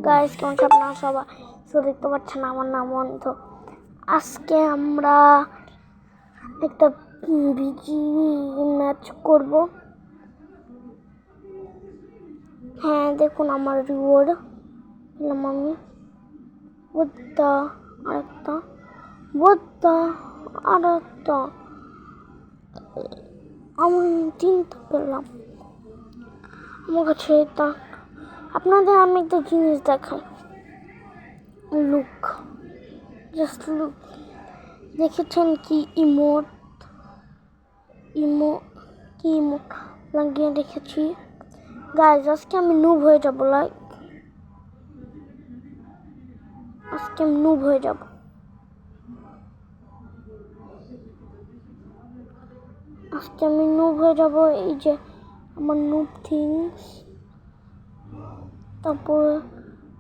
Guys কেমন আছেন আপনারা সবাই? সো দেখতে পাচ্ছেন আমার নাম অন্ত। আজকে আমরা একটা বিজি ম্যাচ করব। হ্যাঁ দেখুন আমার রিওয়ার্ড পেলাম আমি। বুদ্ধা আরেকটা, বুদ্ধা আরেকটা, আমি 3টা পেলাম। আমার কাছে এটা আপনাদের আমি একটা জিনিস দেখাই। Look, just look. দেখেছেন কি ইমোট লাগিয়ে রেখেছি। গাইজ আজকে আমি নুব হয়ে যাবো, আজকে আমি নুব হয়ে যাব। এই যে আমার নুব থিংস। তারপর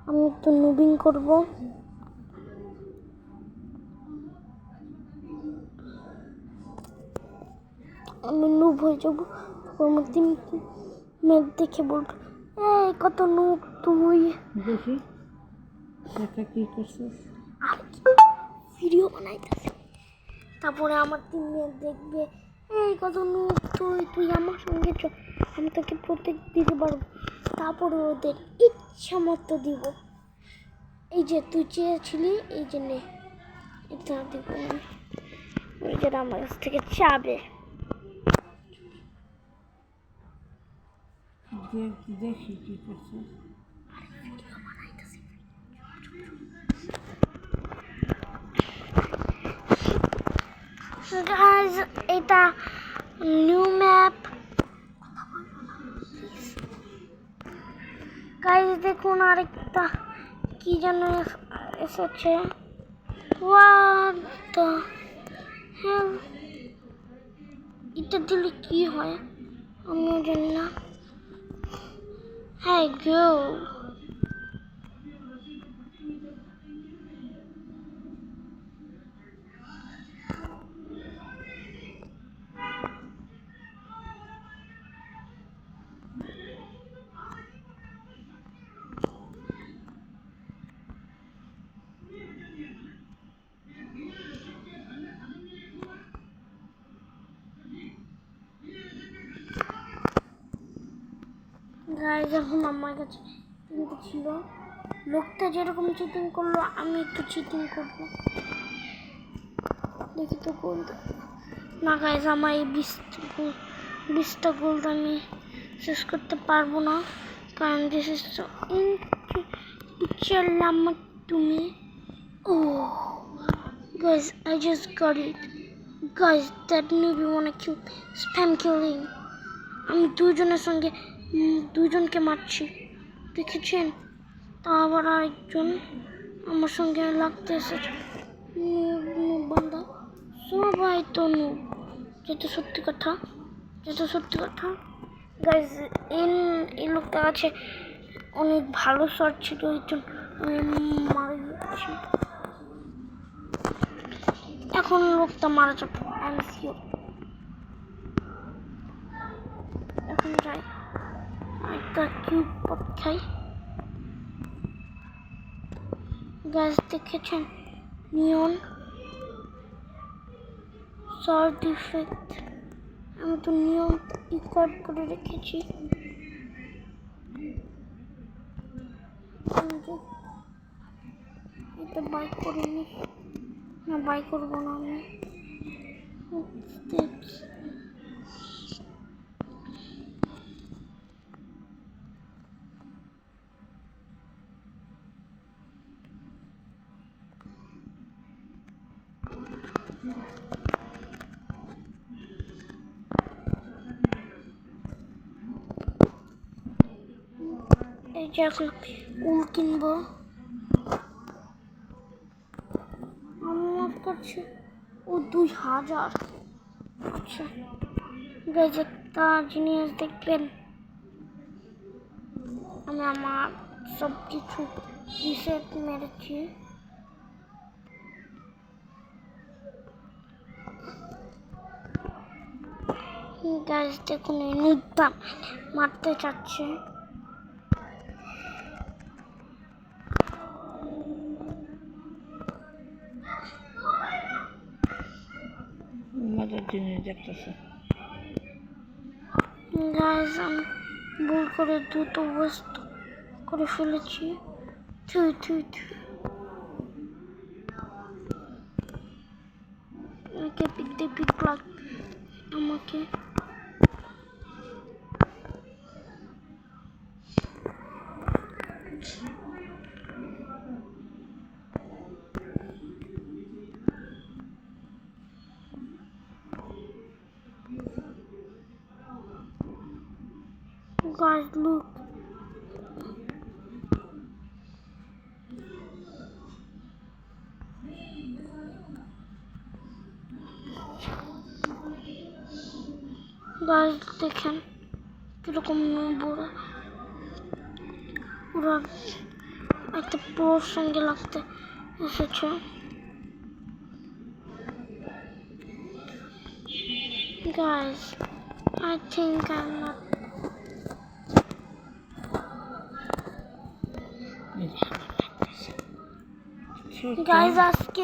আমি একটু নুবিং করব। আমি নুব হয়ে যাবো। আমার মেঘ দেখে বলবো, এই কত নুব তুই। দেখি এটা কি করছিস? ভিডিও বানাইতেছি। তারপরে আমার মেঘ দেখবে, এই কত নুব তুই আমার সঙ্গে চল, আমি তোকে প্রত্যেক দিতে পারবো। তারপরে ওদের ইচ্ছা মতো দিব। এই যে তুই চেয়েছিলি, এই যে নে, এটা দিব আমি। ওই যেটা আমার কাছ থেকে চাবে। দেখি কি করছিস। গাইজ এটা নিউ ম্যাপ। গাইজ দেখুন আরেকটা কি যেন এসেছে। What the hell? এটা দিলে কি হয় আমিও জানি না। হ্যাঁ গো, গাইজ এখন আমার কাছে কিন্তু ছিল। লোকটা যেরকম চিটিং করলো আমি একটু চিটিং করবো, দেখি তো গোল্ড। না গাইজ আমার এই 20টা গোল্ড আমি শেষ করতে পারবো না, কারণ দিস ইজ সো তুমি। Oh guys, I just got it. Guys, that maybe wanna kill spam killing. আমি দুজনকে মারছি, দেখেছেন? তা আবার আরেকজন আমার সঙ্গে লাগতে এসেছে। বান্দা সবাই তো নুব, যেটা সত্যি কথা। গাইজ এই লোকটা আছে অনেক ভালো শট ছিল, ওই জন্য আমি মারা যাচ্ছি। এখন লোকটা মারা যাবে, আমি শিওর। এখন যাই একটা কিউব পট খাই। গাছ দেখেছেন নিয়ন শর্ট ইফেক্ট, আমি তো নিয়ন রেকর্ড করে রেখেছি। এটা বাই করিনি, না বাই করবো না আমি। স্টেপস এই যে এখন উল কিনবো আমার কাছে। ও 2000। আচ্ছা গাইজ একটা জিনিস দেখবেন, আমি আমার সব কিছু রিসেট মেরেছি। গাইজ দেখুন এই নুবটা মারতে চাচ্ছে। জিনিস দেখতেছে? গাইস আমি ভুল করে দুটো বস্তু করে ফেলেছি। থুই থুই থুই। আমাকে পিকতে পিক লাগ আমাকে guys look. গাইস দেখেন কিরকম বড় ওরা একটা প্রোর সঙ্গে লাগতে এসেছে। Guys, I think I'm not. Guys, ask